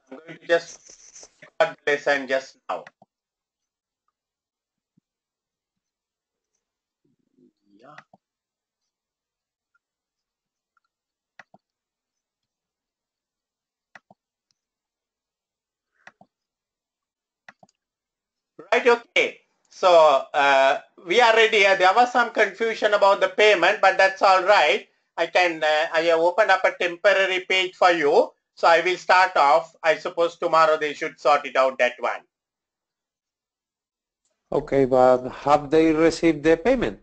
I'm going to just record the lesson just now. Yeah. Right, okay. So we are ready. There was some confusion about the payment, but that's all right. I have opened up a temporary page for you. So I will start off. I suppose tomorrow they should sort it out, that one. Okay, but have they received the payment?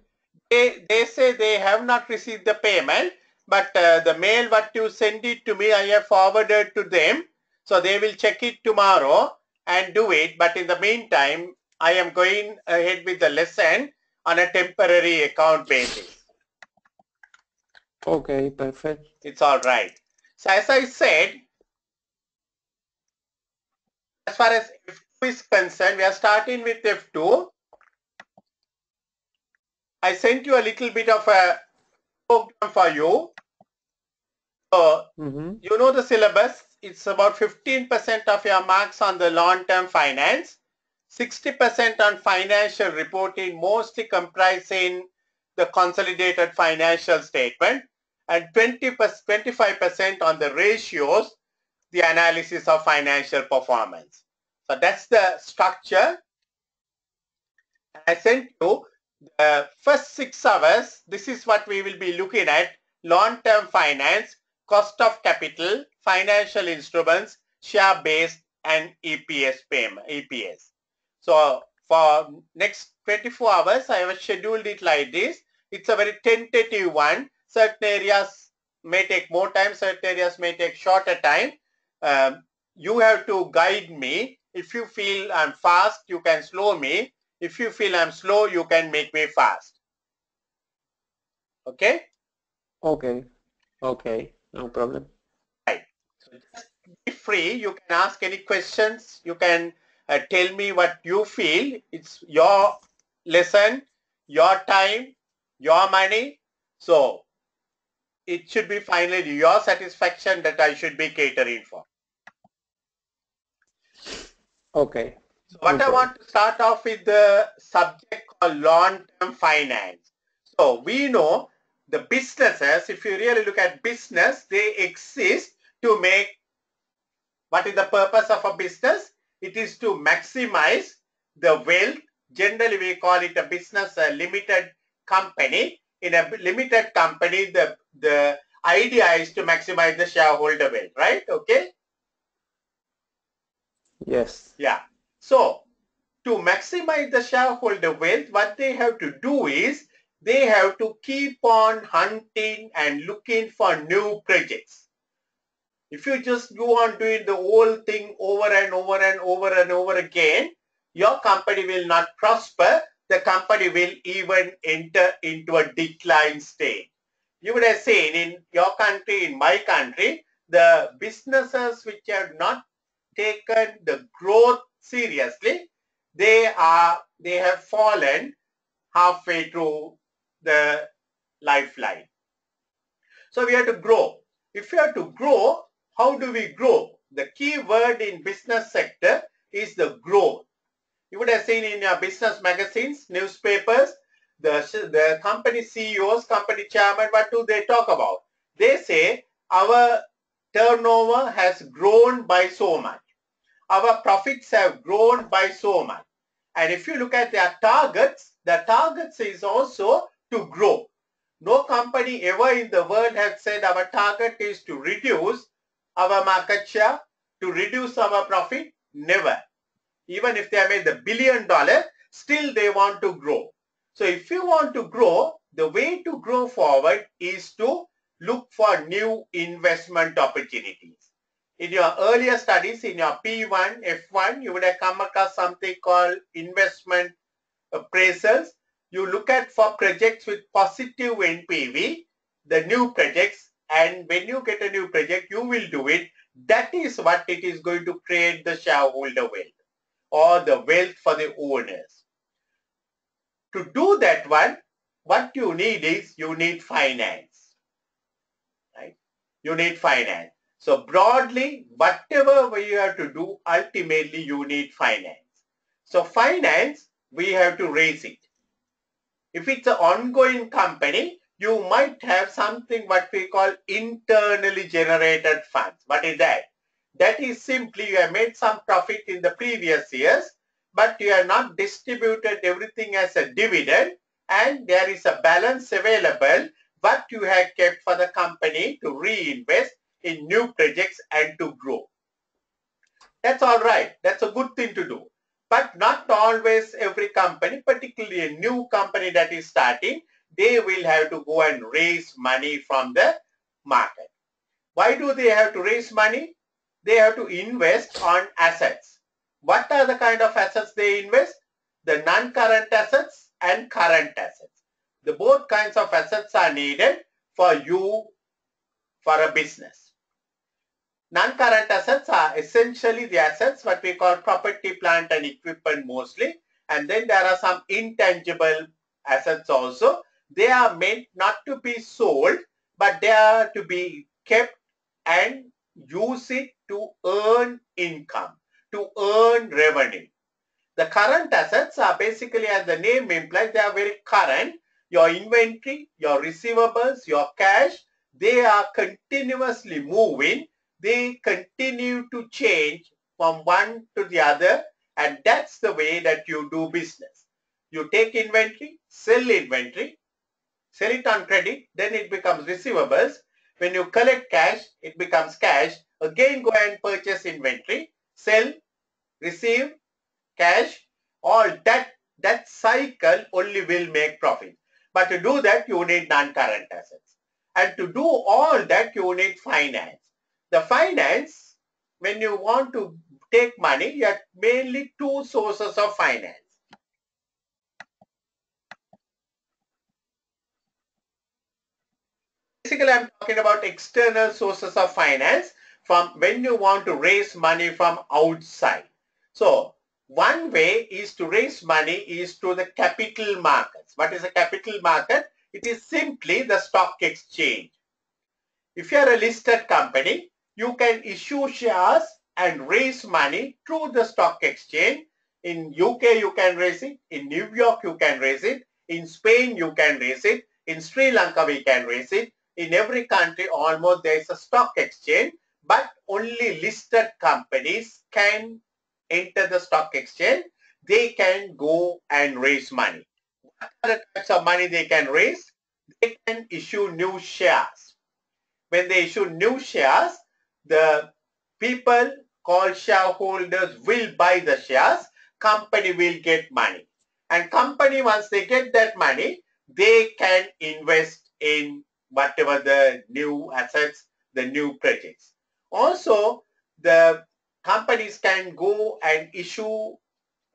They say they have not received the payment, but the mail what you send it to me, I have forwarded to them. So they will check it tomorrow and do it. But in the meantime, I am going ahead with the lesson on a temporary account basis. Okay, perfect. It's all right. So as I said, as far as F2 is concerned, we are starting with F2. I sent you a little bit of a program for you. So you know the syllabus. It's about 15% of your marks on the long-term finance, 60% on financial reporting, mostly comprising the consolidated financial statement, and 25% on the ratios, the analysis of financial performance. So that's the structure. I sent you the first 6 hours. This is what we will be looking at: long-term finance, cost of capital, financial instruments, share-based, and EPS payment. EPS. So for next 24 hours, I have scheduled it like this. It's a very tentative one. Certain areas may take more time, certain areas may take shorter time. You have to guide me. If you feel I'm fast, you can slow me. If you feel I'm slow, you can make me fast. Okay? Okay, okay, no problem. Right. So just be free. You can ask any questions. You can tell me what you feel. It's your lesson, your time, your money. So it should be finally your satisfaction that I should be catering for. Okay, So no what I problem. want to start off with the subject called long-term finance. So we know the businesses, if you really look at business, they exist to make, what is the purpose of a business? It is to maximize the wealth. Generally, we call it a business, a limited company. In a limited company, the idea is to maximize the shareholder wealth, right? Okay? Yes. Yeah. So to maximize the shareholder wealth, what they have to do is they have to keep on hunting and looking for new projects. If you just go on doing the whole thing over and over and over and over again, your company will not prosper. The company will even enter into a decline state. You would have seen in your country, in my country, the businesses which have not taken the growth seriously, they have fallen halfway through the lifeline. So we have to grow. If we have to grow, how do we grow? The key word in business sector is the growth. You would have seen in your business magazines, newspapers, the company CEOs, company chairman, what do they talk about? They say our turnover has grown by so much. Our profits have grown by so much. And if you look at their targets, the targets is also to grow. No company ever in the world has said our target is to reduce our market share, to reduce our profit. Never. Even if they have made the $1 billion, still they want to grow. So if you want to grow, the way to grow forward is to look for new investment opportunities. In your earlier studies, in your P1, F1, you would have come across something called investment appraisals. You look at for projects with positive NPV, the new projects, and when you get a new project, you will do it. That is what it is going to create the shareholder wealth or the wealth for the owners. To do that one, what you need is you need finance, right? You need finance. So broadly, whatever we have to do, ultimately you need finance. So finance, we have to raise it. If it's an ongoing company, you might have something what we call internally generated funds. What is that? That is simply you have made some profit in the previous years, but you have not distributed everything as a dividend, and there is a balance available what you have kept for the company to reinvest in new projects and to grow. That's all right. That's a good thing to do. But not always every company, particularly a new company that is starting, they will have to go and raise money from the market. Why do they have to raise money? They have to invest on assets. What are the kind of assets they invest? The non-current assets and current assets. The both kinds of assets are needed for you for a business. Non-current assets are essentially the assets what we call property, plant and equipment mostly, and then there are some intangible assets also. They are meant not to be sold, but they are to be kept and use it to earn income, to earn revenue. The current assets are basically, as the name implies, they are very current. Your inventory, your receivables, your cash, they are continuously moving. They continue to change from one to the other, and that's the way that you do business. You take inventory, sell it on credit, then it becomes receivables. When you collect cash, it becomes cash. Again, go and purchase inventory, sell, receive, cash, all that cycle only will make profit. But to do that, you need non-current assets. And to do all that, you need finance. The finance, when you want to take money, you have mainly two sources of finance. Basically, I'm talking about external sources of finance from when you want to raise money from outside. So one way is to raise money is through the capital markets. What is a capital market? It is simply the stock exchange. If you are a listed company, you can issue shares and raise money through the stock exchange. In UK, you can raise it. In New York, you can raise it. In Spain, you can raise it. In Sri Lanka, we can raise it. In every country, almost there is a stock exchange, but only listed companies can enter the stock exchange. They can go and raise money. What are the types of money they can raise? They can issue new shares. When they issue new shares, the people called shareholders will buy the shares, company will get money. And company, once they get that money, they can invest in whatever the new assets, the new projects. Also, the companies can go and issue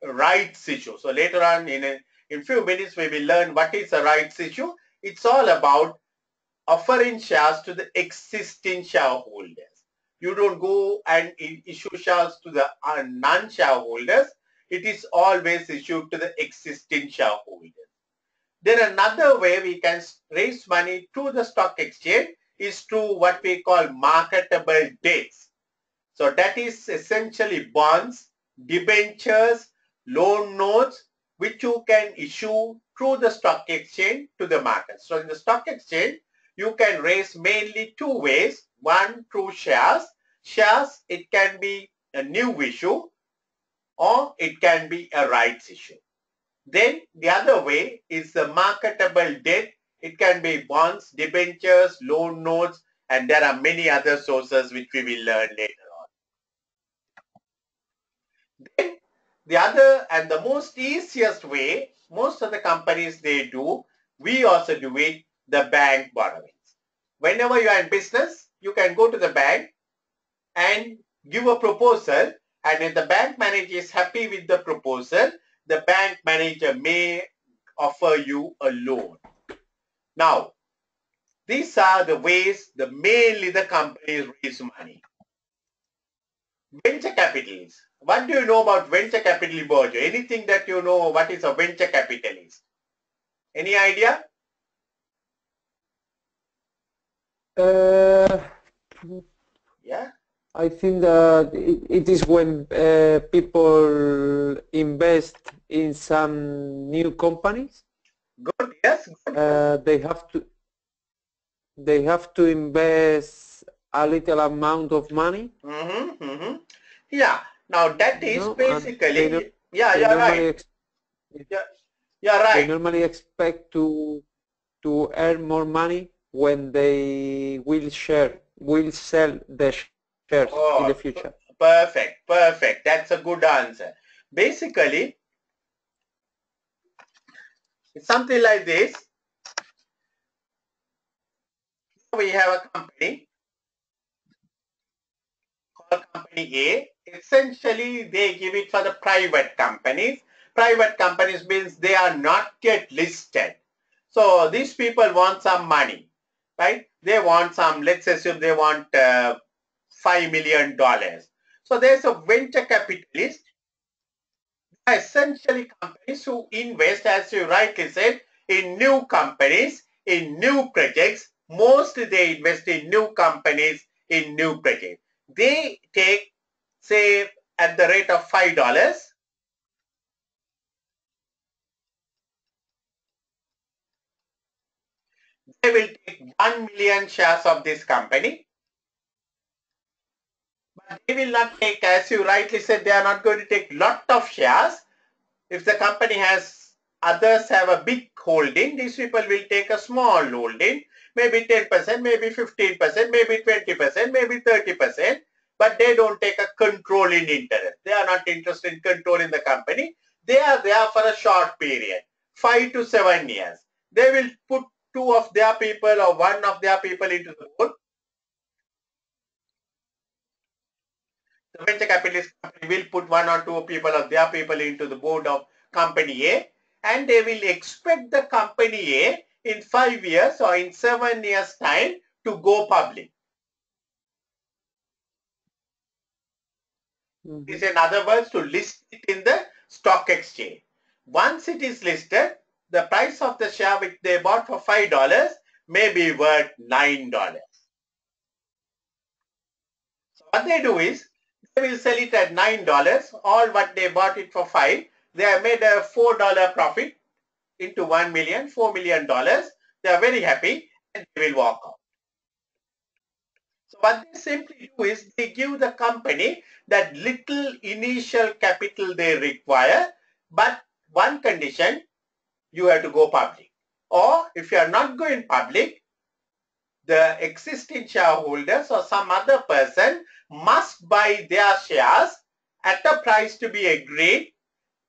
rights issue. So later on in few minutes, we will learn what is a rights issue. It's all about offering shares to the existing shareholders. You don't go and issue shares to the non-shareholders. It is always issued to the existing shareholders. Then another way we can raise money through the stock exchange is through what we call marketable debts. So that is essentially bonds, debentures, loan notes, which you can issue through the stock exchange to the market. So in the stock exchange, you can raise mainly two ways. One, through shares. Shares, it can be a new issue or it can be a rights issue. Then the other way is the marketable debt. It can be bonds, debentures, loan notes, and there are many other sources which we will learn later on. Then the other and the most easiest way, most of the companies they do, we also do it, the bank borrowings. Whenever you are in business, you can go to the bank and give a proposal, and if the bank manager is happy with the proposal, the bank manager may offer you a loan. Now, these are the ways mainly the companies raise money. Venture capitalist. What do you know about venture capital, Borjo? Anything that you know what is a venture capitalist? Any idea? Yeah? I think that it is when people invest in some new companies, Good, yes, good. uh, they have to they have to invest a little amount of money, Yeah. Now that is no, and basically, yeah, they you're normally right. Yeah, you're they right. normally expect to earn more money when they will sell the shares in the Oh, future. perfect, perfect. That's a good answer. Basically, it's something like this. We have a company called Company A. Essentially, they give it for the private companies. Private companies means they are not yet listed. So these people want some money, right? They want some, let's assume they want $5 million. So there's a venture capitalist, essentially companies who invest, as you rightly said, in new companies, in new projects. Mostly they invest in new companies, in new projects. They take, say, at the rate of $5, they will take 1 million shares of this company. But they will not take, as you rightly said, they are not going to take lot of shares. If the company has, others have a big holding, these people will take a small holding, maybe 10%, maybe 15%, maybe 20%, maybe 30%, but they don't take a controlling interest. They are not interested in controlling the company. They are there for a short period, 5 to 7 years. They will put two of their people or one of their people into the board. The venture capitalist company will put one or two people of their people into the board of company A, and they will expect the company A in 5 years or in 7 years time to go public. Is in other words to list it in the stock exchange. Once it is listed, the price of the share which they bought for $5 may be worth $9. So what they do is they will sell it at $9. All what they bought it for 5, they have made a $4 profit into 1 million, $4 million. They are very happy and they will walk out. So what they simply do is they give the company that little initial capital they require, but one condition, you have to go public. Or if you are not going public, the existing shareholders or some other person must buy their shares at a price to be agreed,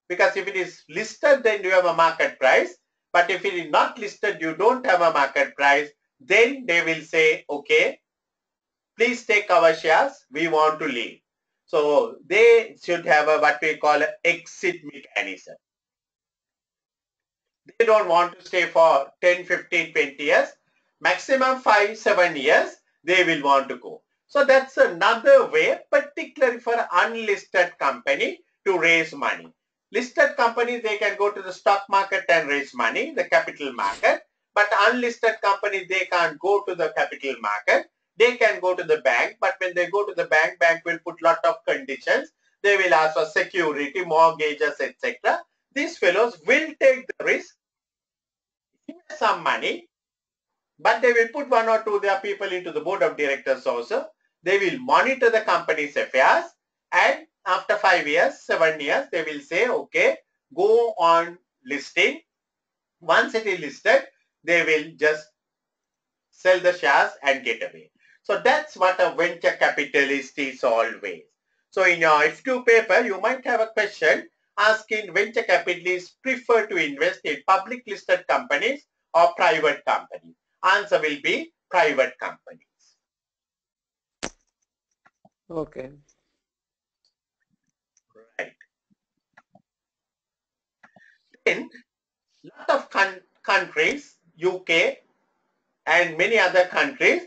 because if it is listed, then you have a market price. But if it is not listed, you don't have a market price, then they will say, okay, please take our shares, we want to leave. So they should have a what we call an exit mechanism. They don't want to stay for 10, 15, 20 years. Maximum 5, 7 years, they will want to go. So that's another way, particularly for an unlisted company to raise money. Listed companies, they can go to the stock market and raise money, the capital market. But unlisted companies, they can't go to the capital market. They can go to the bank, but when they go to the bank, bank will put lot of conditions. They will ask for security, mortgages, etc. These fellows will take the risk, invest some money, but they will put one or two of their people into the board of directors also. They will monitor the company's affairs, and after 5 years, 7 years, they will say, okay, go on listing. Once it is listed, they will just sell the shares and get away. So that's what a venture capitalist is always. So in your F2 paper, you might have a question asking venture capitalists prefer to invest in public listed companies or private companies. Answer will be private companies. Okay. Right. Then lot of countries, UK and many other countries,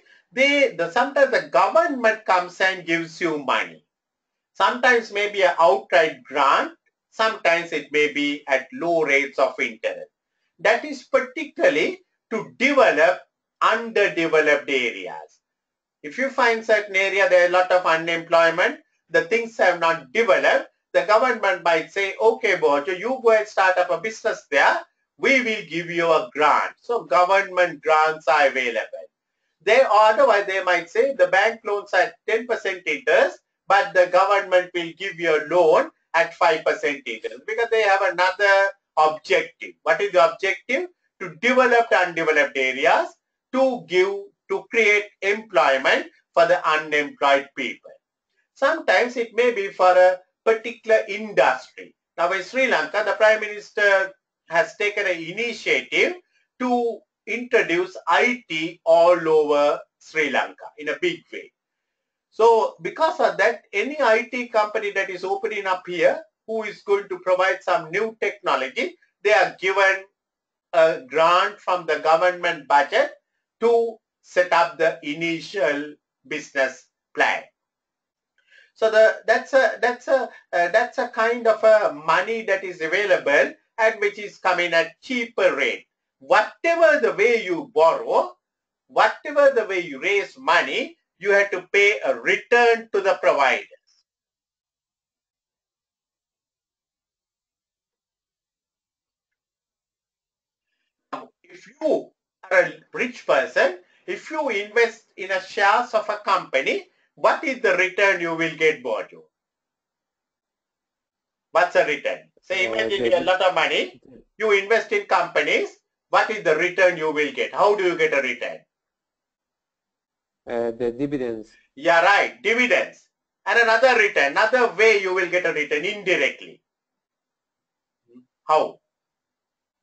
sometimes the government comes and gives you money. Sometimes maybe an outright grant, sometimes it may be at low rates of interest. That is particularly to develop underdeveloped areas. If you find certain area there is a lot of unemployment, the things have not developed, the government might say, okay, Bojo, you go and start up a business there, we will give you a grant. So government grants are available. Otherwise they might say the bank loans at 10% interest, but the government will give you a loan at 5% interest because they have another objective. What is the objective? To develop undeveloped areas, to create employment for the unemployed people. Sometimes it may be for a particular industry. Now in Sri Lanka, the Prime Minister has taken an initiative to introduce IT all over Sri Lanka in a big way. So because of that, any IT company that is opening up here, who is going to provide some new technology, they are given a grant from the government budget to set up the initial business plan. So that's a kind of a money that is available and which is coming at cheaper rate. Whatever the way you borrow, whatever the way you raise money, you have to pay a return to the provider. If you are a rich person, if you invest in a shares of a company, what is the return you will get, Bojo? What's the return? Say imagine you have a lot of money, you invest in companies, what is the return you will get? How do you get a return? The dividends. Yeah, right, dividends. And another return, another way you will get a return indirectly. How?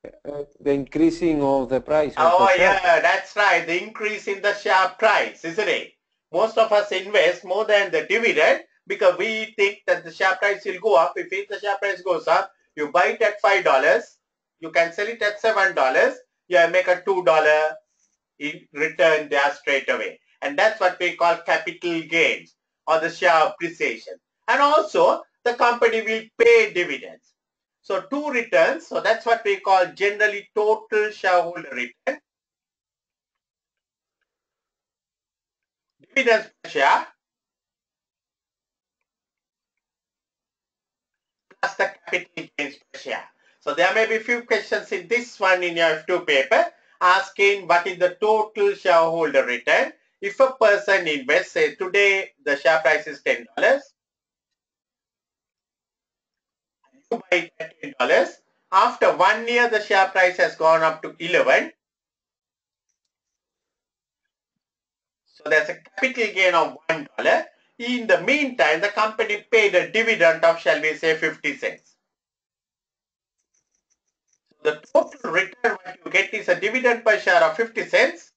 The increasing of the price of Oh the share. yeah, that's right. The increase in the share price, isn't it? Most of us invest more than the dividend because we think that the share price will go up. If the share price goes up, you buy it at $5, you can sell it at $7, you make a $2 in return there straight away. And that's what we call capital gains or the share appreciation. And also the company will pay dividends. So two returns, so that's what we call generally total shareholder return. Dividends per share plus the capital gains per share. So there may be a few questions in this one in your F2 paper asking what is the total shareholder return. If a person invests, say today the share price is $10, you buy it at $10. After 1 year, the share price has gone up to 11. So there's a capital gain of $1. In the meantime, the company paid a dividend of, shall we say, 50 cents. So the total return what you get is a dividend per share of 50 cents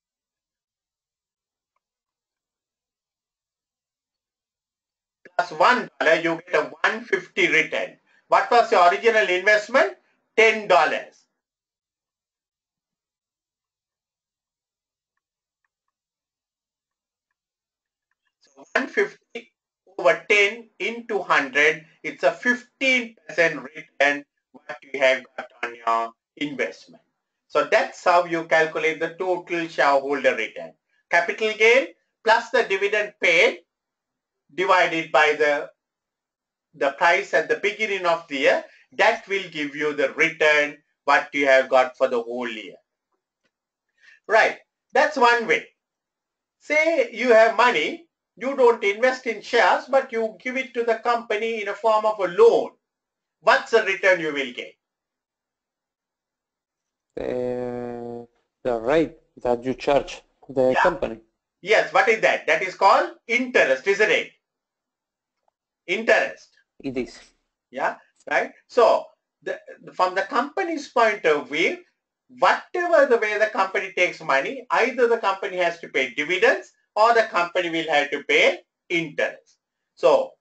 plus $1, you get a 150 return. What was your original investment? $10. So 150 over 10 into 100, it's a 15% return what you have got on your investment. So that's how you calculate the total shareholder return. Capital gain plus the dividend paid divided by the price at the beginning of the year, that will give you the return what you have got for the whole year. Right, that's one way. Say you have money, you don't invest in shares, but you give it to the company in a form of a loan. What's the return you will get? The rate that you charge the company. Yes, what is that? That is called interest, isn't it? Interest. It is. Yeah, right. So from the company's point of view, whatever the way the company takes money, either the company has to pay dividends or the company will have to pay interest. So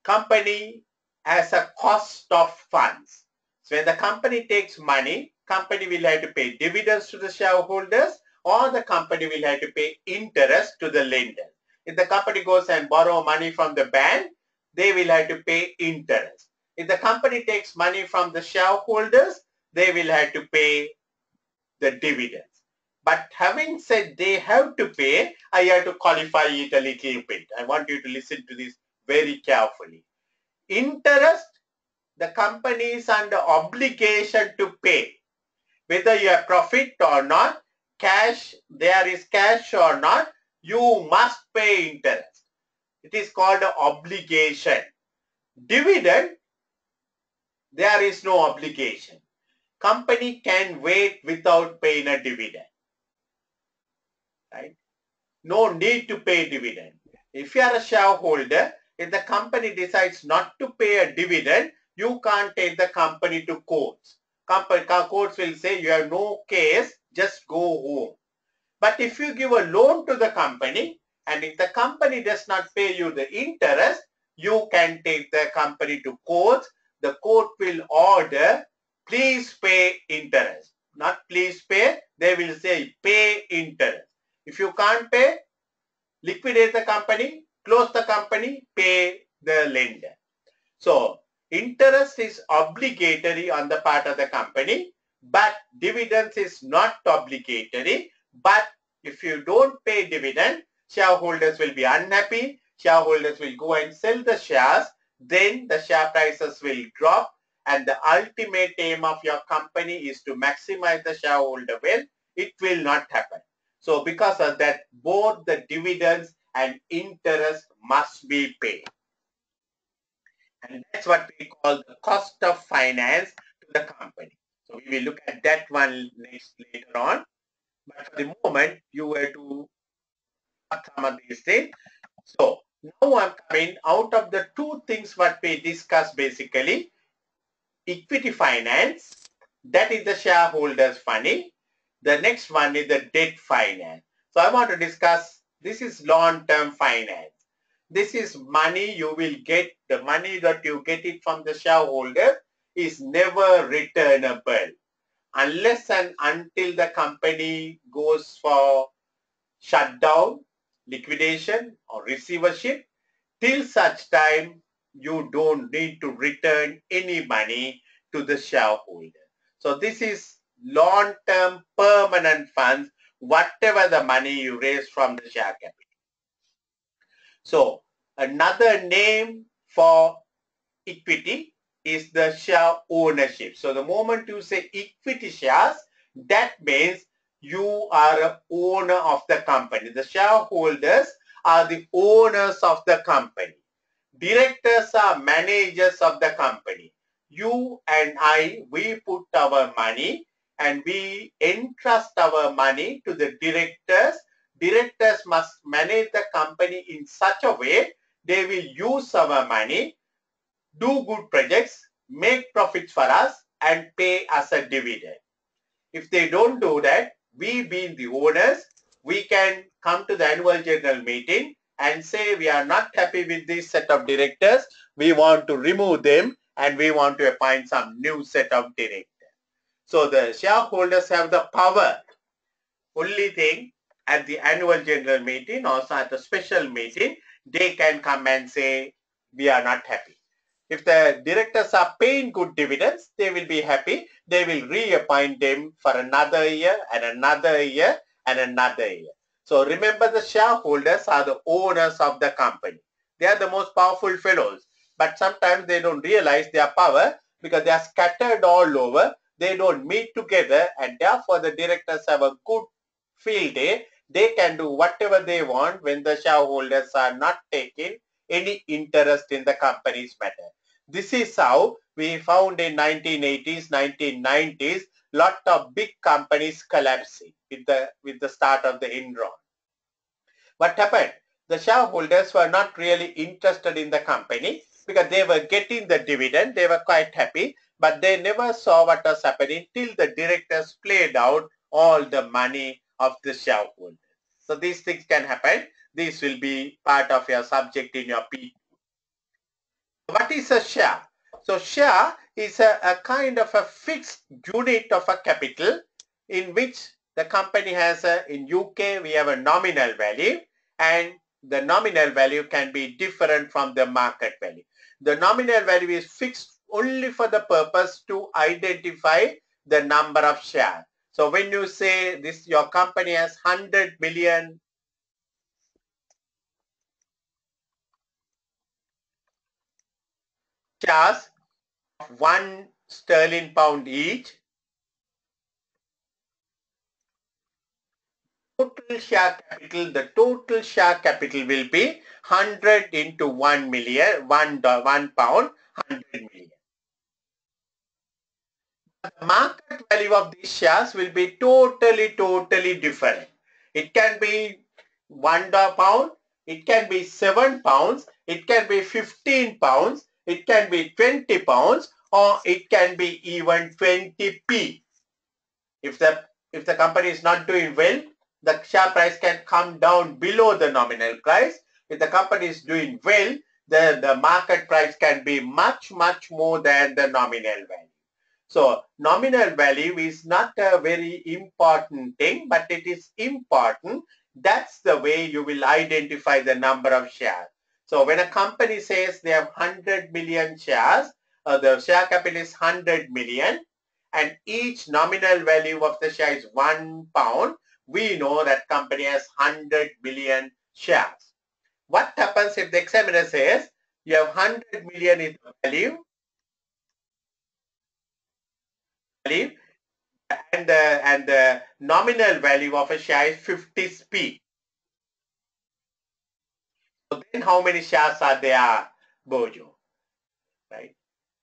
company has a cost of funds. So when the company takes money, company will have to pay dividends to the shareholders or the company will have to pay interest to the lender. If the company goes and borrow money from the bank, they will have to pay interest. If the company takes money from the shareholders, they will have to pay the dividends. But having said they have to pay, I have to qualify it a little bit. I want you to listen to this very carefully. Interest, the company is under obligation to pay. Whether you have profit or not, cash, there is cash or not, you must pay interest. It is called an obligation. Dividend, there is no obligation. Company can wait without paying a dividend. Right? No need to pay dividend. If you are a shareholder, if the company decides not to pay a dividend, you can't take the company to courts. Courts will say you have no case, just go home. But if you give a loan to the company, and if the company does not pay you the interest, you can take the company to court. The court will order, please pay interest. Not please pay, they will say pay interest. If you can't pay, liquidate the company, close the company, pay the lender. So interest is obligatory on the part of the company, but dividends is not obligatory. But if you don't pay dividend, shareholders will be unhappy. Shareholders will go and sell the shares. Then the share prices will drop. And the ultimate aim of your company is to maximize the shareholder wealth. It will not happen. So because of that, both the dividends and interest must be paid. And that's what we call the cost of finance to the company. So we will look at that one later on. But for the moment, you have to some of these things. So now I'm coming out of the two things what we discussed basically. Equity finance, that is the shareholders' money. The next one is the debt finance. So I want to discuss, this is long-term finance. This is money you will get, the money that you get it from the shareholder is never returnable unless and until the company goes for shutdown, liquidation or receivership. Till such time, you don't need to return any money to the shareholder. So this is long-term permanent funds, whatever the money you raise from the share capital. So another name for equity is the share ownership. So the moment you say equity shares, that means you are an owner of the company. The shareholders are the owners of the company. Directors are managers of the company. You and I, we put our money and we entrust our money to the directors. Directors must manage the company in such a way they will use our money, do good projects, make profits for us and pay us a dividend. If they don't do that, we being the owners, we can come to the annual general meeting and say we are not happy with this set of directors, we want to remove them and we want to appoint some new set of directors. So the shareholders have the power. Only thing, at the annual general meeting, also at a special meeting, they can come and say we are not happy. If the directors are paying good dividends, they will be happy. They will reappoint them for another year and another year and another year. So remember, the shareholders are the owners of the company. They are the most powerful fellows. But sometimes they don't realize their power because they are scattered all over. They don't meet together and therefore the directors have a good field day. They can do whatever they want when the shareholders are not taking any interest in the company's matter. This is how we found in 1980s, 1990s, lot of big companies collapsing with the start of the Enron. What happened? The shareholders were not really interested in the company because they were getting the dividend. They were quite happy, but they never saw what was happening till the directors played out all the money of the shareholders. So these things can happen. This will be part of your subject in your P. What is a share? So share is a kind of a fixed unit of a capital in which the company has in UK we have a nominal value and the nominal value can be different from the market value. The nominal value is fixed only for the purpose to identify the number of shares. So when you say this, your company has 100 million shares of £1 each, the total share capital will be 100 into 1 million, £1, £100 million. The market value of these shares will be totally different. It can be £1, it can be £7, it can be £15, it can be £20, or it can be even 20p. If the company is not doing well, the share price can come down below the nominal price. If the company is doing well, the market price can be much more than the nominal value. So nominal value is not a very important thing, but it is important. That's the way you will identify the number of shares. So when a company says they have 100 million shares, the share capital is 100 million, and each nominal value of the share is £1, we know that company has 100 million shares. What happens if the examiner says you have 100 million is the value, and the nominal value of a share is 50p. So then how many shares are there, Bojo? Right?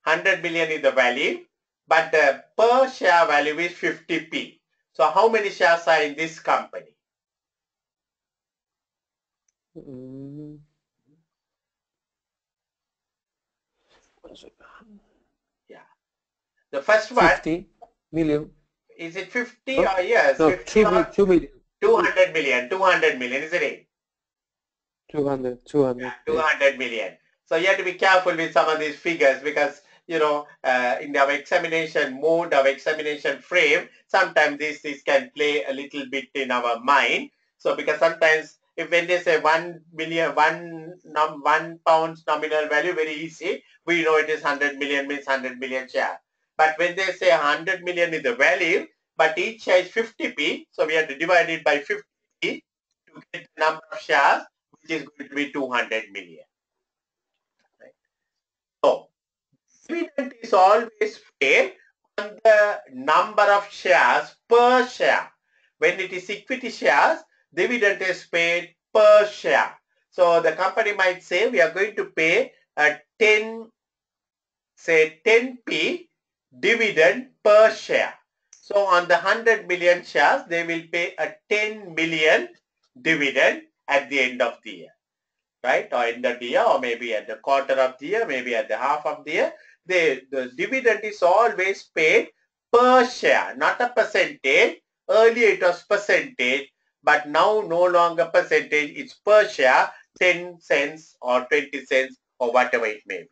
100 million is the value, but the per share value is 50p. So how many shares are in this company? Yeah. The first one, 50 million. is it 50 or yes? No, 50 or 2 million. 200 million. 200 million, isn't it? 200. Yeah, 200 million. So you have to be careful with some of these figures because, in our examination mode, our examination frame, sometimes this can play a little bit in our mind. So because sometimes if when they say 1 million, £1 nominal value, very easy, we know it is 100 million means 100 million share. But when they say 100 million is the value, but each share is 50p, so we have to divide it by 50 to get the number of shares, which is going to be 200 million. Right? So, dividend is always paid on the number of shares per share. When it is equity shares, dividend is paid per share. So, the company might say we are going to pay a 10p dividend per share. So, on the 100 million shares, they will pay a 10 million dividend at the end of the year. Right, or end of the year, or maybe at the quarter of the year, maybe at the half of the year. The dividend is always paid per share, not a percentage. Earlier it was percentage, but now no longer percentage, it's per share, 10 cents or 20 cents or whatever it may be.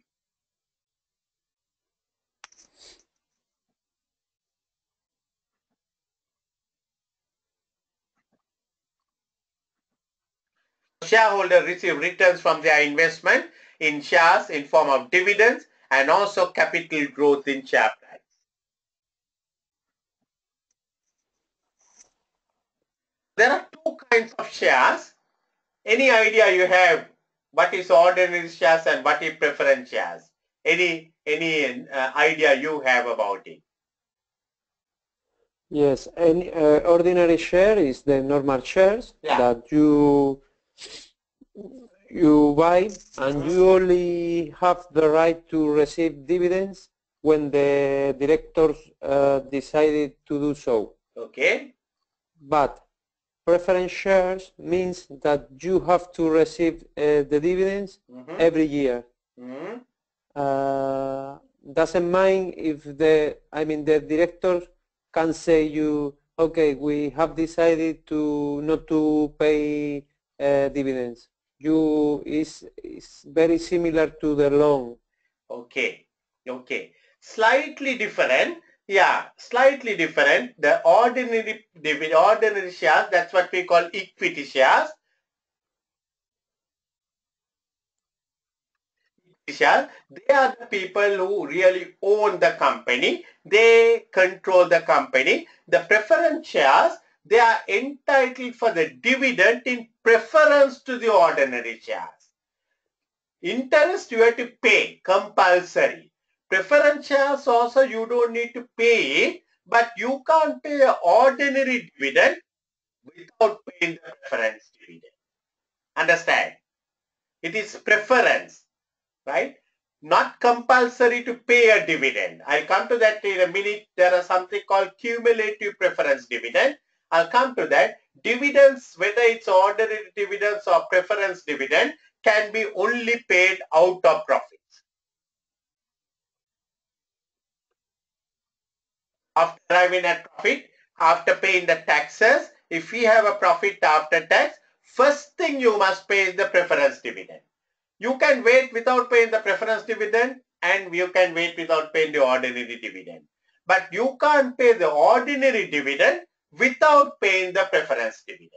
Shareholders receive returns from their investment in shares in form of dividends and also capital growth in share price. There are two kinds of shares. Any idea you have what is ordinary shares and what is preference shares? Any idea you have about it? Yes, any ordinary share is the normal shares that you buy, and you only have the right to receive dividends when the directors decided to do so. Okay. But preference shares means that you have to receive the dividends every year. Doesn't mind if the director can say you, okay, we have decided to not to pay dividends. Is very similar to the loan. Okay. Slightly different. Yeah, slightly different. The ordinary shares, that's what we call equity shares. shares, they are the people who really own the company. They control the company. The preference shares, they are entitled for the dividend in preference to the ordinary shares. Interest you have to pay, compulsory. Preference shares also you don't need to pay it, but you can't pay an ordinary dividend without paying the preference dividend. Understand? It is preference, right? Not compulsory to pay a dividend. I'll come to that in a minute. There are something called cumulative preference dividend. I'll come to that. Dividends, whether it's ordinary dividends or preference dividend, can be only paid out of profits. After arriving at profit, after paying the taxes, if we have a profit after tax, first thing you must pay is the preference dividend. You can wait without paying the preference dividend and you can wait without paying the ordinary dividend. But you can't pay the ordinary dividend without paying the preference dividend.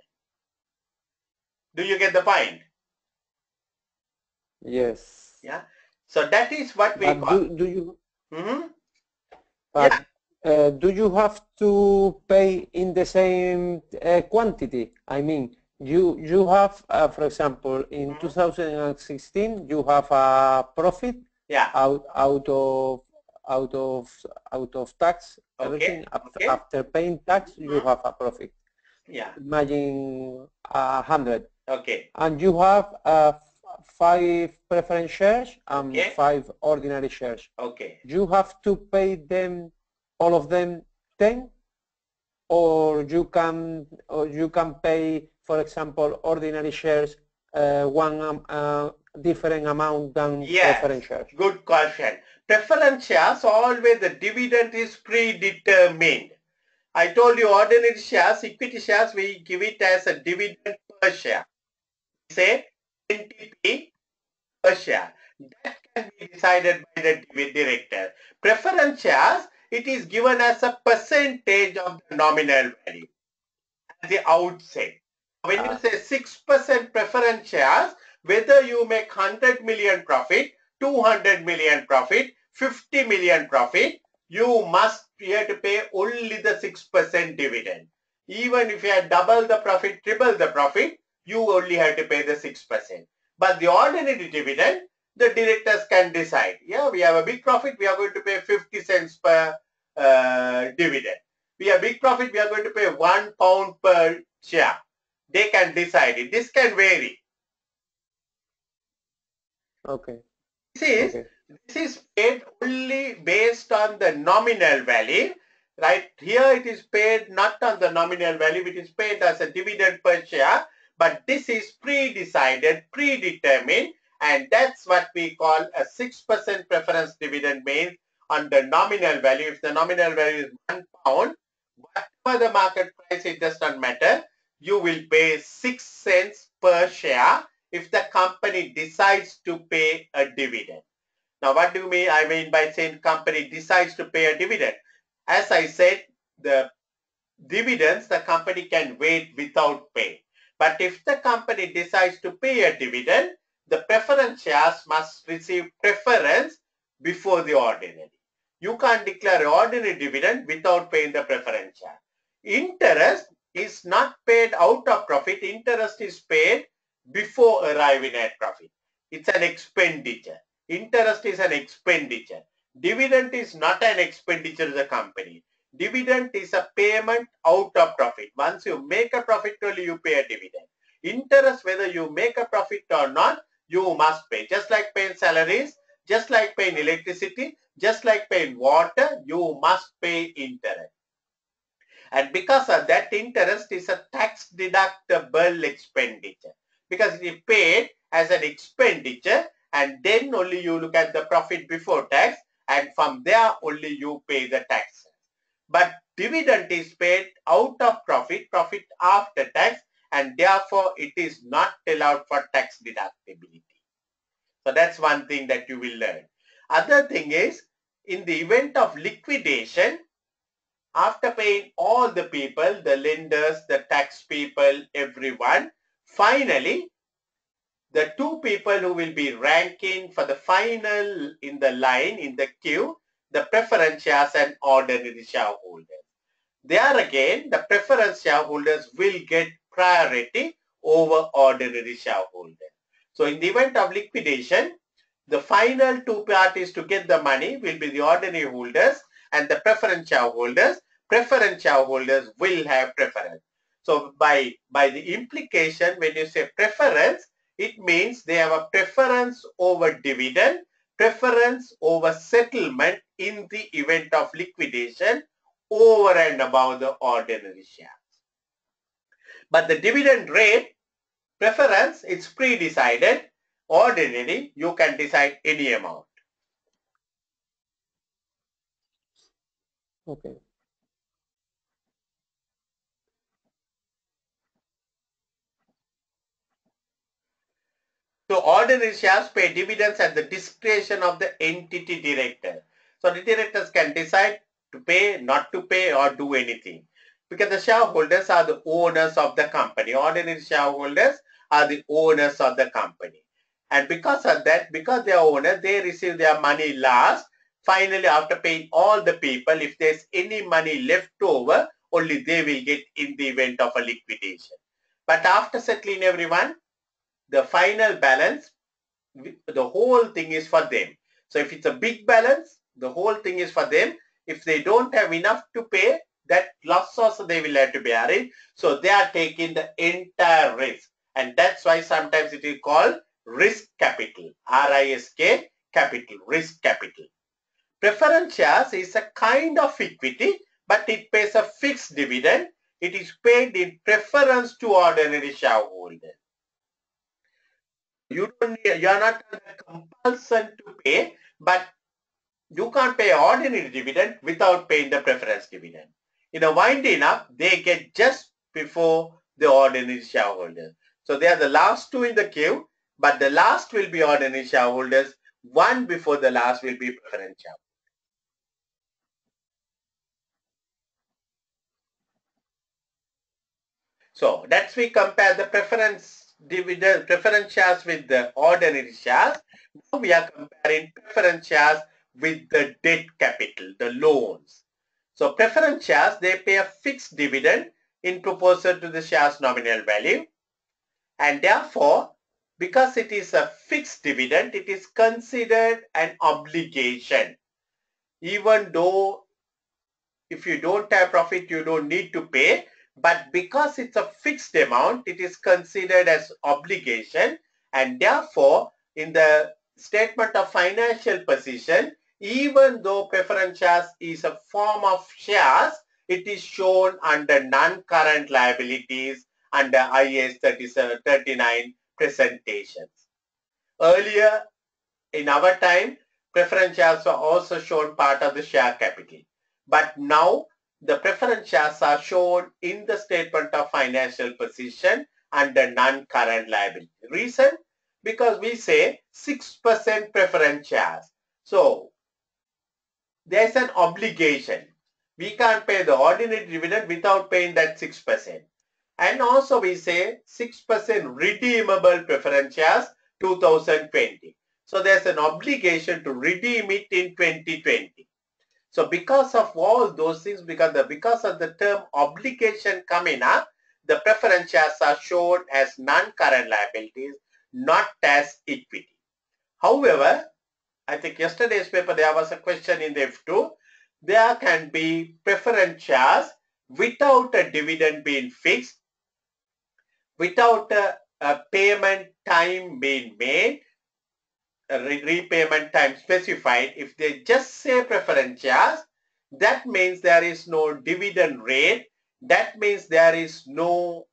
Do you get the point? Yes. Yeah. So that is what we But call. do you Yeah. do you have to pay in the same quantity? I mean, you have, for example, in 2016, you have a profit Yeah. out of tax, everything. Okay. After paying tax, you have a profit. Yeah. Imagine 100. Okay. And you have 5 preference shares and Okay. 5 ordinary shares. Okay. You have to pay them, all of them, 10, or you can pay, for example, ordinary shares one different amount than preference shares. Good question. Preference shares, always the dividend is predetermined. I told you ordinary shares, equity shares, we give it as a dividend per share. Say 20p per share. That can be decided by the director. Preference shares, it is given as a percentage of the nominal value at the outset. When you say 6% preference shares, whether you make 100 million profit, 200 million profit, 50 million profit, you have to pay only the 6% dividend. Even if you have double the profit, triple the profit, you only have to pay the 6%. But the ordinary dividend, the directors can decide. Yeah, we have a big profit, we are going to pay 50 cents per dividend. We have big profit, we are going to pay £1 per share. They can decide it. This can vary. Okay. This is paid only based on the nominal value. Right here it is paid not on the nominal value, it is paid as a dividend per share, but this is pre-decided, predetermined, and that's what we call a 6% preference dividend based on the nominal value. If the nominal value is £1, whatever the market price, it does not matter. You will pay 6 cents per share if the company decides to pay a dividend. Now, what do you mean? I mean by saying company decides to pay a dividend. As I said, the dividends, the company can wait without pay. But if the company decides to pay a dividend, the preference shares must receive preference before the ordinary. You can't declare an ordinary dividend without paying the preference share. Interest is not paid out of profit. Interest is paid before arriving at profit. It's an expenditure. Interest is an expenditure. Dividend is not an expenditure of the company. Dividend is a payment out of profit. Once you make a profit only, you pay a dividend. Interest, whether you make a profit or not, you must pay. Just like paying salaries, just like paying electricity, just like paying water, you must pay interest. And because of that, interest is a tax deductible expenditure. Because it is paid as an expenditure, and then only you look at the profit before tax, and from there only you pay the taxes. But dividend is paid out of profit, profit after tax, and therefore it is not allowed for tax deductibility. So that's one thing that you will learn. Other thing is, in the event of liquidation, after paying all the people, the lenders, the tax people, everyone, finally the two people who will be ranking for the final in the line, in the queue, the preference shares and ordinary shareholders. There again, the preference shareholders will get priority over ordinary shareholders. So in the event of liquidation, the final two parties to get the money will be the ordinary holders and the preference shareholders. Preference shareholders will have preference. So by the implication, when you say preference, it means they have a preference over dividend, preference over settlement in the event of liquidation over and above the ordinary shares. But the dividend rate preference, it's pre-decided. Ordinary, you can decide any amount. Okay. So ordinary shares pay dividends at the discretion of the entity director. So the directors can decide to pay, not to pay, or do anything. Because the shareholders are the owners of the company. Ordinary shareholders are the owners of the company. And because of that, because they are owners, they receive their money last. Finally, after paying all the people, if there's any money left over, only they will get in the event of a liquidation. But after settling everyone, the final balance, the whole thing is for them. So if it's a big balance, the whole thing is for them. If they don't have enough to pay, that loss also they will have to bear it. So they are taking the entire risk. And that's why sometimes it is called risk capital. R-I-S-K capital, risk capital. Preference shares is a kind of equity, but it pays a fixed dividend. It is paid in preference to ordinary shareholders. You are not under compulsion to pay, but you can't pay ordinary dividend without paying the preference dividend. In a winding up, they get just before the ordinary shareholders. So they are the last two in the queue, but the last will be ordinary shareholders. One before the last will be preference shareholders. So that's we compare the preference dividend, preference shares with the ordinary shares. Now we are comparing preference shares with the debt capital, the loans. So preference shares, they pay a fixed dividend in proportion to the share's nominal value. And therefore, because it is a fixed dividend, it is considered an obligation. Even though if you don't have profit, you don't need to pay. But because it's a fixed amount, it is considered as obligation. And therefore, in the statement of financial position, even though preference shares is a form of shares, it is shown under non-current liabilities under IAS 39 presentations. Earlier, in our time, preference shares were also shown part of the share capital. But now, the preference shares are shown in the statement of financial position under non-current liability. Reason? Because we say 6% preference shares. So, there's an obligation. We can't pay the ordinary dividend without paying that 6%. And also we say 6% redeemable preference shares 2020. So there's an obligation to redeem it in 2020. So because of all those things, because of the term obligation coming up, the preference shares are shown as non-current liabilities, not as equity. However, I think yesterday's paper there was a question in the F2. There can be preference shares without a dividend being fixed, without a payment time being made, a repayment time specified. If they just say preference shares, that means there is no dividend rate. That means there is no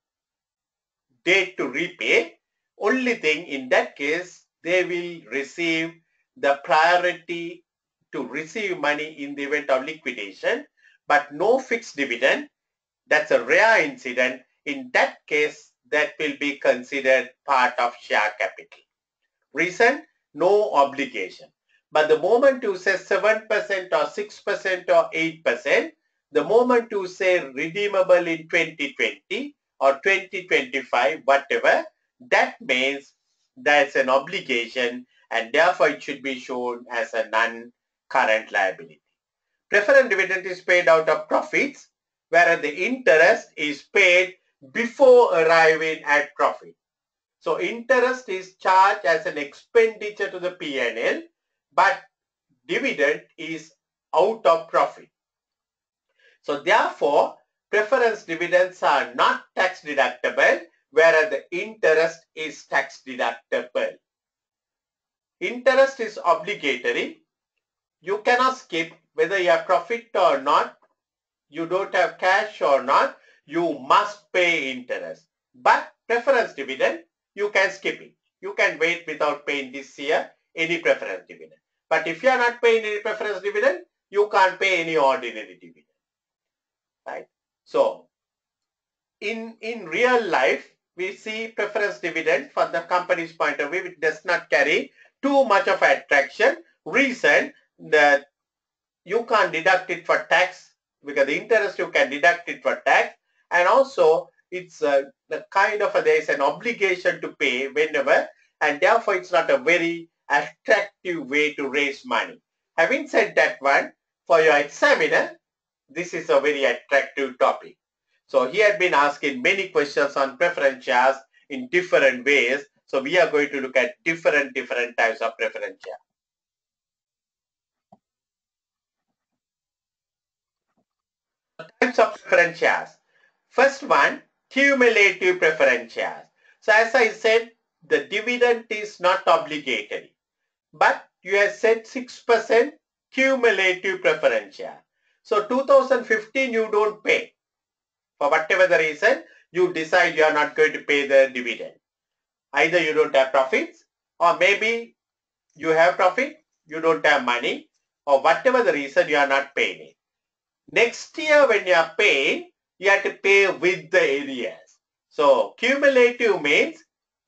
date to repay. Only thing in that case, they will receive the priority to receive money in the event of liquidation, but no fixed dividend. That's a rare incident. In that case, that will be considered part of share capital. Reason? No obligation. But the moment you say 7% or 6% or 8%, the moment you say redeemable in 2020 or 2025, whatever, that means that's an obligation, and therefore it should be shown as a non-current liability. Preferred dividend is paid out of profits, whereas the interest is paid before arriving at profit. So interest is charged as an expenditure to the P&L, but dividend is out of profit. So therefore, preference dividends are not tax deductible, whereas the interest is tax deductible. Interest is obligatory. You cannot skip whether you have profit or not, you don't have cash or not, you must pay interest. But preference dividend, you can skip it. You can wait without paying this year any preference dividend. But if you are not paying any preference dividend, you can't pay any ordinary dividend. Right? So in real life, we see preference dividend from the company's point of view, it does not carry too much of attraction. Reason that you can't deduct it for tax, because the interest you can deduct it for tax, and also it's the kind of there is an obligation to pay whenever, and therefore it's not a very attractive way to raise money. Having said that one, for your examiner, this is a very attractive topic. So he had been asking many questions on preference shares in different ways. So we are going to look at different types of preference shares. Types of preference shares. First one, cumulative preference shares. So as I said, the dividend is not obligatory, but you have said 6% cumulative preference share. So 2015 you don't pay. For whatever the reason, you decide you are not going to pay the dividend. Either you don't have profits, or maybe you have profit, you don't have money, or whatever the reason, you are not paying it. Next year when you are paying, you have to pay with the arrears. So cumulative means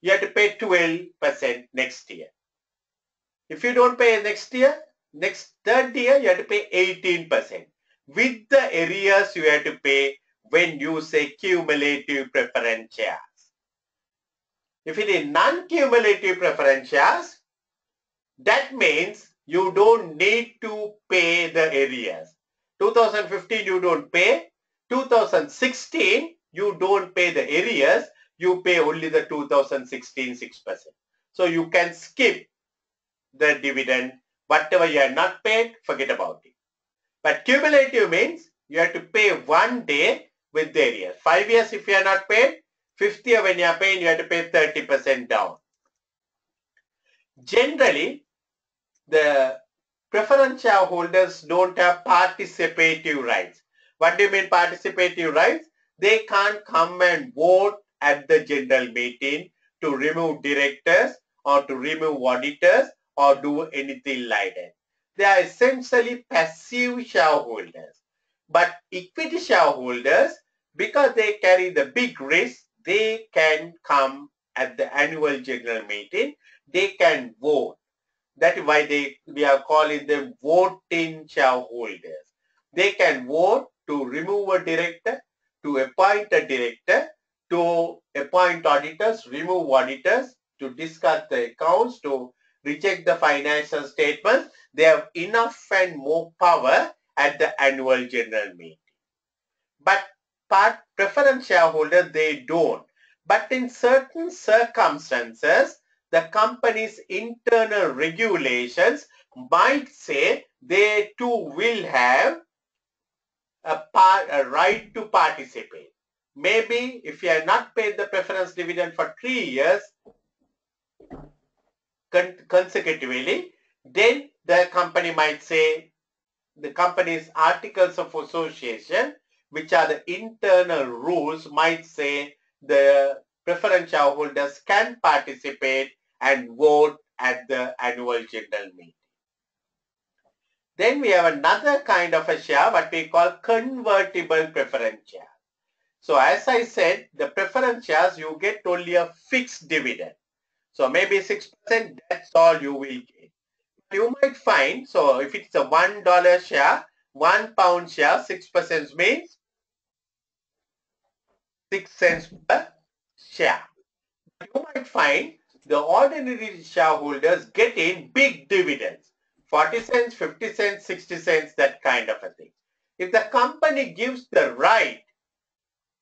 you have to pay 12% next year. If you don't pay next year, next third year, you have to pay 18%. With the arrears you have to pay when you say cumulative preference shares. If it is non-cumulative preference shares, that means you don't need to pay the arrears. 2015 you don't pay, 2016 you don't pay the arrears, you pay only the 2016 6%. So you can skip the dividend, whatever you have not paid, forget about it. But cumulative means you have to pay one day with the arrears. 5 years if you are not paid, 5th year when you are paying, you have to pay 30% down. Generally, the preference shareholders don't have participative rights. What do you mean participative rights? They can't come and vote at the general meeting to remove directors or to remove auditors or do anything like that. They are essentially passive shareholders. But equity shareholders, because they carry the big risk, they can come at the annual general meeting, they can vote. That is why we are calling them voting shareholders. They can vote to remove a director, to appoint a director, to appoint auditors, remove auditors, to discuss the accounts, to reject the financial statements. They have enough and more power at the annual general meeting. But preference shareholders, they don't. But in certain circumstances, the company's internal regulations might say they too will have a right to participate. Maybe if you have not paid the preference dividend for 3 years consecutively, then the company might say, the company's articles of association, which are the internal rules, might say the preference shareholders can participate and vote at the annual general meeting. Then we have another kind of a share, what we call convertible preference share. So as I said, the preference shares, you get only a fixed dividend. So maybe 6%, that's all you will get. You might find, so if it's a $1 share, £1 share, 6% means 6 cents per share. You might find the ordinary shareholders get in big dividends, 40 cents, 50 cents, 60 cents, that kind of a thing. If the company gives the right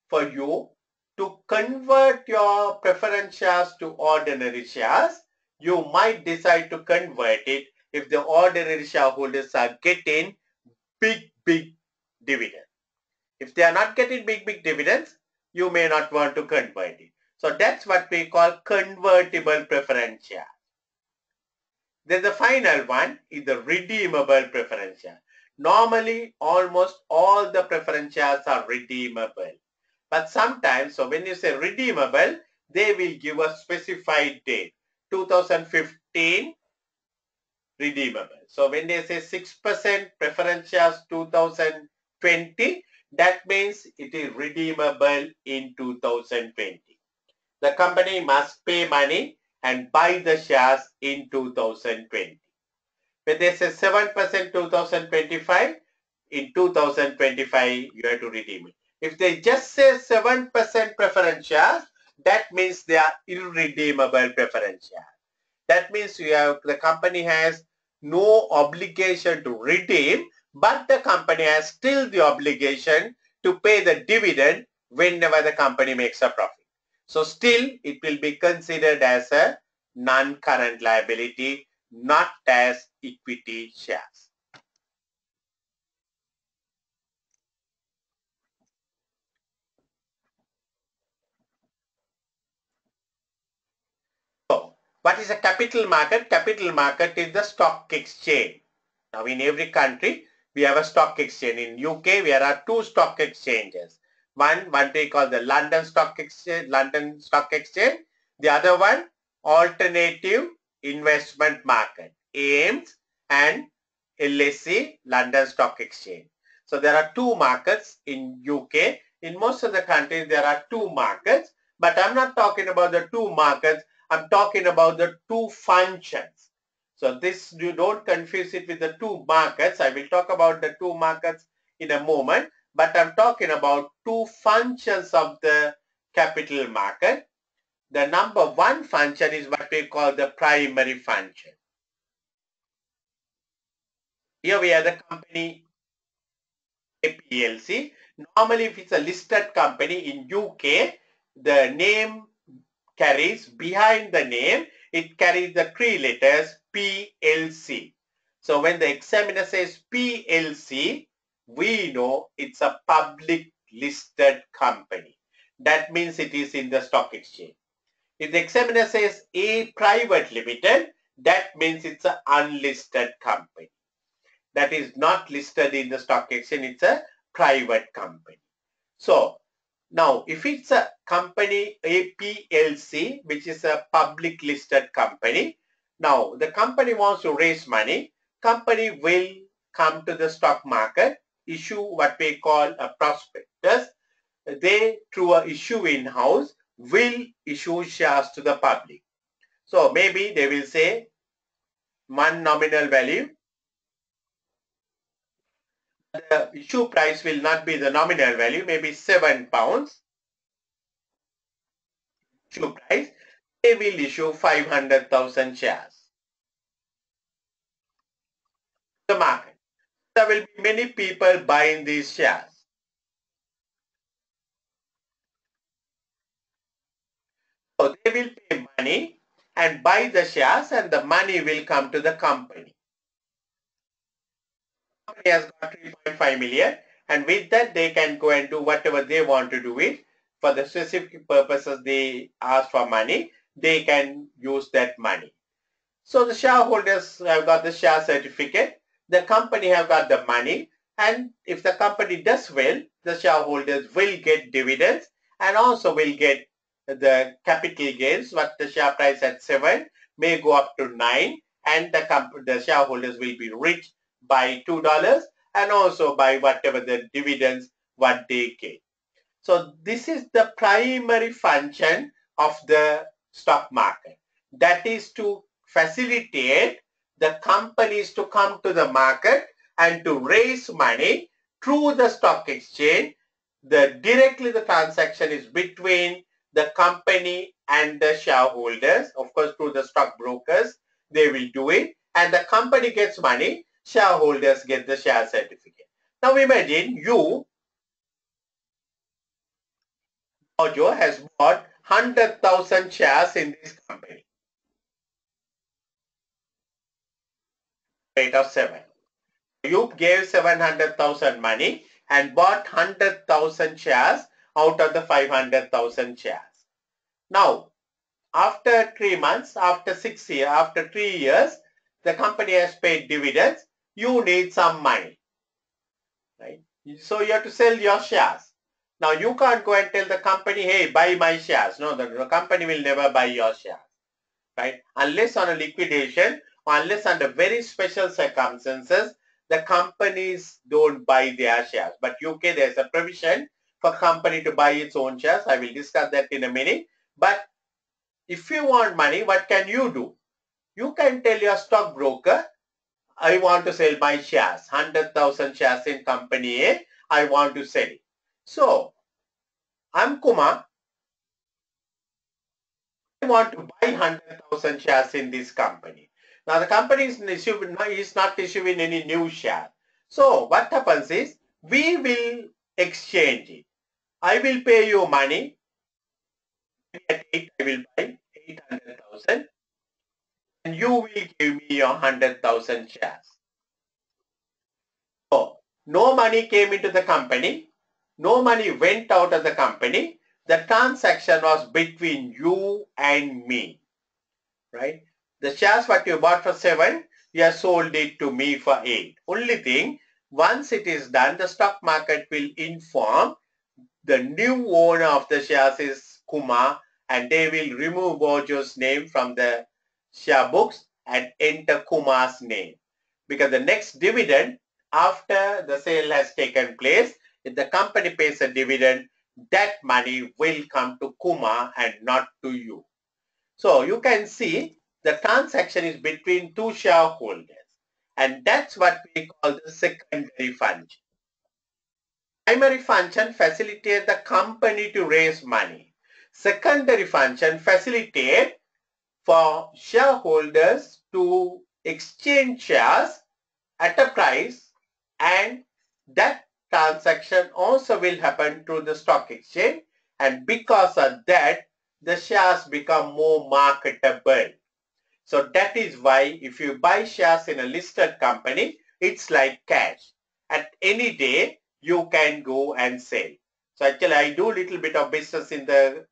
for you to convert your preference shares to ordinary shares, you might decide to convert it if the ordinary shareholders are getting big dividends. If they are not getting big dividends, you may not want to convert it. So that's what we call convertible preference share. Then the final one is the redeemable preference share. Normally, almost all the preference shares are redeemable. But sometimes, so when you say redeemable, they will give a specified date, 2015 redeemable. So when they say 6% preference shares 2020, that means it is redeemable in 2020. The company must pay money and buy the shares in 2020. When they say 7% 2025, in 2025 you have to redeem it. If they just say 7% preference shares, that means they are irredeemable preference shares. That means the company has no obligation to redeem, but the company has still the obligation to pay the dividend whenever the company makes a profit. So still it will be considered as a non-current liability, not as equity shares. So what is a capital market? Capital market is the stock exchange. Now in every country we have a stock exchange. In UK there are two stock exchanges. One they call the London Stock Exchange, The other one, Alternative Investment Market, AIMS, and LSE, London Stock Exchange. So there are two markets in UK. In most of the countries there are two markets, but I'm not talking about the two markets. I'm talking about the two functions. So this, you don't confuse it with the two markets. I will talk about the two markets in a moment, but I'm talking about two functions of the capital market. The number one function is what we call the primary function. Here we have the company PLC. Normally if it's a listed company in UK, the name carries, behind the name, it carries the three letters PLC. So when the examiner says PLC, we know it's a public listed company. That means it is in the stock exchange. If the examiner says A Private Limited, that means it's an unlisted company. That is not listed in the stock exchange, it's a private company. So now, if it's a company, a PLC, which is a public listed company, now the company wants to raise money, company will come to the stock market, issue what we call a prospectus. They, through a issue in-house, will issue shares to the public. So maybe they will say one nominal value. The issue price will not be the nominal value, maybe £7 issue price. They will issue 500,000 shares. The market. There will be many people buying these shares. So they will pay money and buy the shares, and the money will come to the company. The company has got 3.5 million, and with that they can go and do whatever they want to do with. For the specific purposes they ask for money, they can use that money. So the shareholders have got the share certificate, the company have got the money, and if the company does well, the shareholders will get dividends and also will get the capital gains. What the share price at 7 may go up to 9, and the shareholders will be rich by $2 and also by whatever the dividends what they get. So this is the primary function of the stock market. That is to facilitate the companies to come to the market and to raise money through the stock exchange. Directly the transaction is between the company and the shareholders, of course through the stockbrokers, they will do it, and the company gets money, shareholders get the share certificate. Now imagine you, Mojo, has bought 100,000 shares in this company, rate of 7. You gave 700,000 money and bought 100,000 shares out of the 500,000 shares. Now, after 3 months, after 6 years, after 3 years, the company has paid dividends. You need some money, right? So you have to sell your shares. Now you can't go and tell the company, hey, buy my shares. No, the company will never buy your shares, right? Unless on a liquidation, or unless under very special circumstances, the companies don't buy their shares. But UK, there's a provision for company to buy its own shares. I will discuss that in a minute. But if you want money, what can you do? You can tell your stockbroker, I want to sell my shares, 100,000 shares in company A, I want to sell it. So, I'm Kumar, I want to buy 100,000 shares in this company. Now, the company is not issuing any new share. So, what happens is, we will exchange it. I will pay you money, at 8 I will buy 800,000, and you will give me your 100,000 shares. So, no money came into the company, no money went out of the company. The transaction was between you and me, right? The shares what you bought for 7, you have sold it to me for 8. Only thing, once it is done, the stock market will inform the new owner of the shares is Kumar, and they will remove Bojo's name from the share books and enter Kumar's name. Because the next dividend after the sale has taken place, if the company pays a dividend, that money will come to Kumar and not to you. So you can see the transaction is between two shareholders, and that's what we call the secondary function. Primary function facilitates the company to raise money. Secondary function facilitates for shareholders to exchange shares at a price, and that transaction also will happen through the stock exchange, and because of that the shares become more marketable. So that is why if you buy shares in a listed company, it's like cash. At any day you can go and sell. So actually I do a little bit of business in the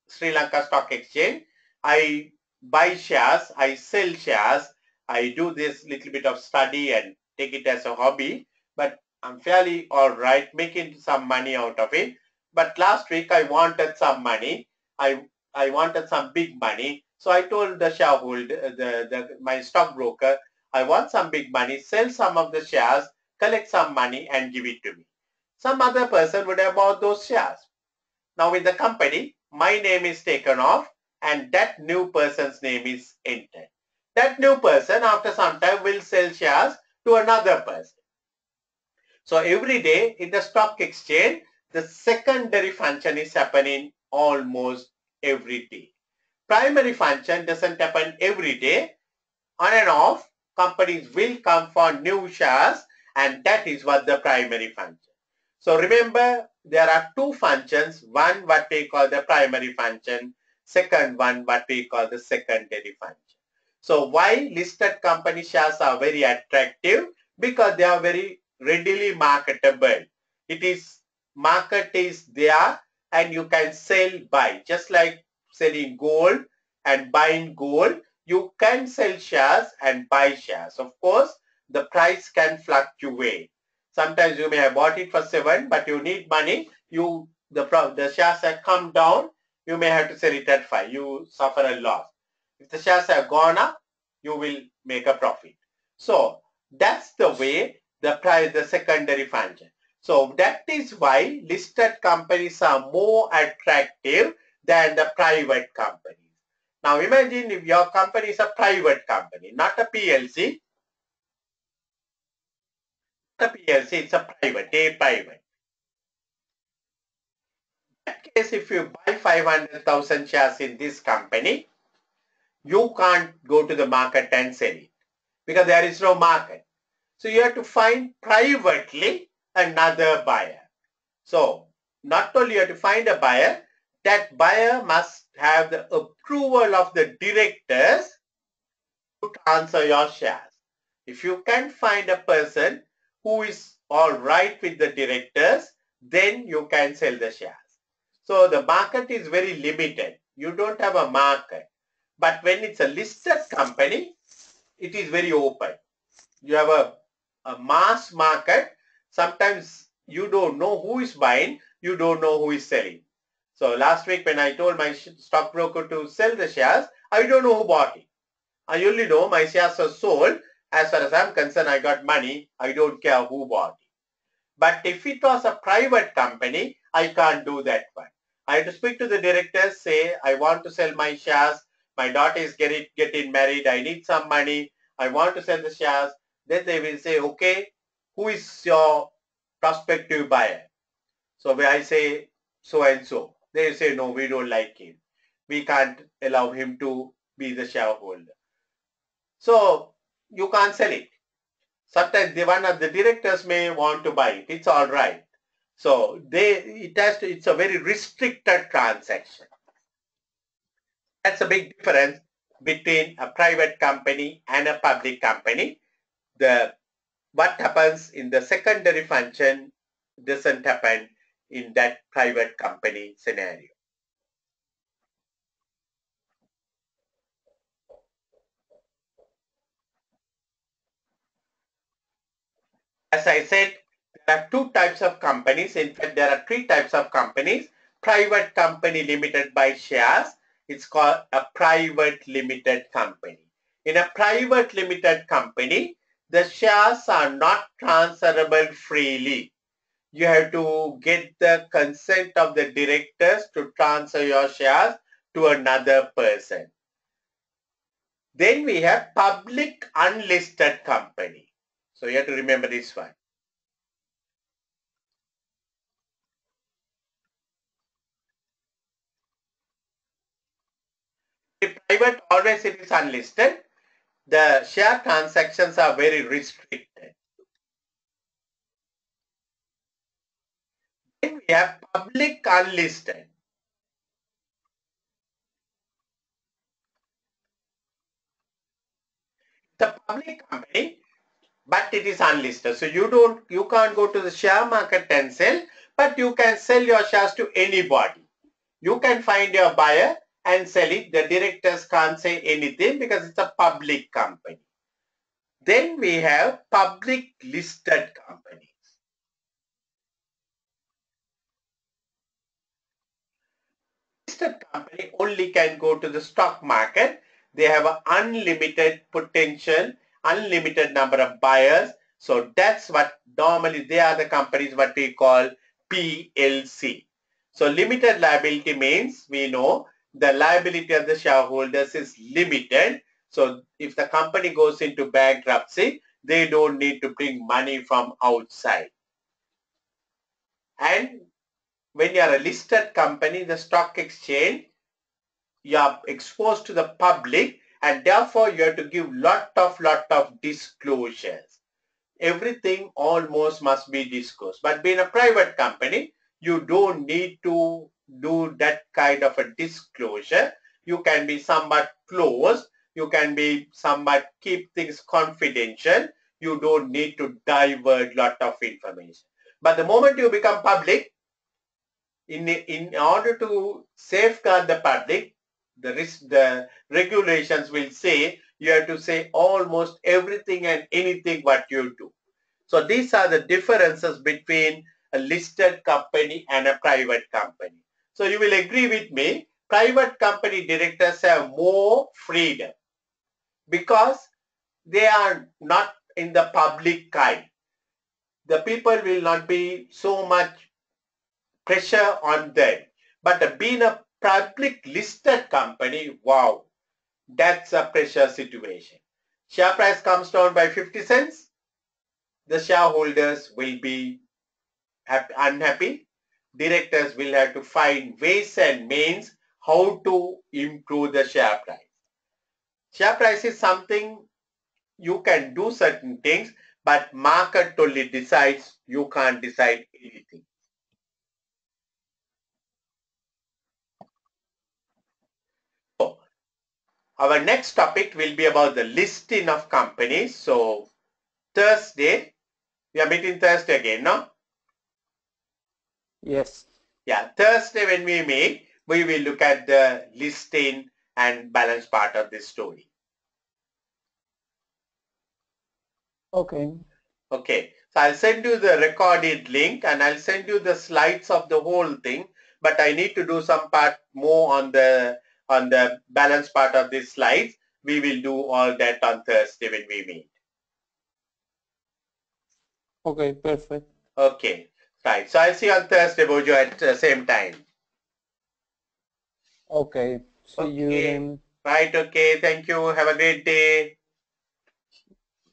Sri Lanka Stock Exchange. I buy shares, I sell shares, I do this little bit of study and take it as a hobby, but I'm fairly all right, making some money out of it. But last week I wanted some money. I wanted some big money. So I told the shareholder, my stockbroker, I want some big money, sell some of the shares, collect some money and give it to me. Some other person would have bought those shares. Now with the company, my name is taken off and that new person's name is entered. That new person after some time will sell shares to another person. So every day in the stock exchange, the secondary function is happening almost every day. Primary function doesn't happen every day. On and off, companies will come for new shares, and that is what the primary function. So remember, there are two functions, one what we call the primary function, second one what we call the secondary function. So why listed company shares are very attractive? Because they are very readily marketable. It is, market is there and you can sell, buy. Just like selling gold and buying gold, you can sell shares and buy shares. Of course, the price can fluctuate. Sometimes you may have bought it for 7, but you need money. The shares have come down. You may have to sell it at 5. You suffer a loss. If the shares have gone up, you will make a profit. So that's the way the secondary function. So that is why listed companies are more attractive than the private companies. Now imagine if your company is a private company, not a PLC. Not a PLC, it's a private, a private. case, if you buy 500,000 shares in this company, you can't go to the market and sell it because there is no market. So you have to find privately another buyer. So not only you have to find a buyer, that buyer must have the approval of the directors to transfer your shares. If you can find a person who is all right with the directors, then you can sell the shares. So the market is very limited. You don't have a market. But when it's a listed company, it is very open. You have a mass market. Sometimes you don't know who is buying, you don't know who is selling. So last week when I told my stockbroker to sell the shares, I don't know who bought it. I only know my shares are sold. As far as I'm concerned, I got money. I don't care who bought it. But if it was a private company, I can't do that one. I have to speak to the directors, say, I want to sell my shares. My daughter is getting married. I need some money. I want to sell the shares. Then they will say, okay, who is your prospective buyer? So where I say so and so, they say, no, we don't like him. We can't allow him to be the shareholder. So you can't sell it. Sometimes one of the directors may want to buy it. It's all right. So it's a very restricted transaction. That's a big difference between a private company and a public company. What happens in the secondary function doesn't happen in that private company scenario. As I said, there are two types of companies. In fact, there are three types of companies. Private company limited by shares. It's called a private limited company. In a private limited company, the shares are not transferable freely. You have to get the consent of the directors to transfer your shares to another person. Then we have public unlisted company. So you have to remember this one. The private always it is unlisted. The share transactions are very restricted. Then we have public unlisted. It's a public company, but it is unlisted. So you can't go to the share market and sell, but you can sell your shares to anybody. You can find your buyer and sell it. The directors can't say anything because it's a public company. Then we have public listed companies. Listed company only can go to the stock market. They have an unlimited potential, unlimited number of buyers. So that's what normally they are the companies what we call PLC. So limited liability means we know the liability of the shareholders is limited. So if the company goes into bankruptcy, they don't need to bring money from outside. And when you are a listed company, the stock exchange, you are exposed to the public and therefore you have to give lot of disclosures. Everything almost must be disclosed. But being a private company, you don't need to do that kind of a disclosure. You can be somewhat closed. You can be somewhat keep things confidential. You don't need to divulge lot of information. But the moment you become public, in order to safeguard the public, the regulations will say you have to say almost everything and anything what you do. So these are the differences between a listed company and a private company. So you will agree with me, private company directors have more freedom because they are not in the public eye. The people will not be so much pressure on them. But being a public listed company, wow, that's a pressure situation. Share price comes down by 50 cents, the shareholders will be unhappy. directors will have to find ways and means how to improve the share price. Share price is something you can do certain things, but market only decides. You can't decide anything. So, our next topic will be about the listing of companies. So Thursday, we are meeting Thursday again, no? Yes. Yeah, Thursday when we meet, we will look at the listing and balance part of this story. Okay. Okay, so I'll send you the recorded link and I'll send you the slides of the whole thing, but I need to do some part more on the balance part of this slides. We will do all that on Thursday when we meet. Okay, perfect. Okay, right. So I'll see you on Thursday, Bojo, at the same time. Okay. See you Okay, then. right. Okay, thank you. Have a great day.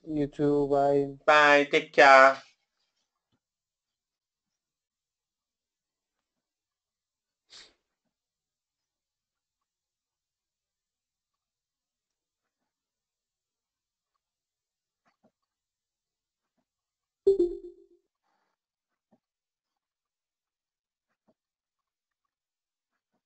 You too. Bye. Bye. Take care.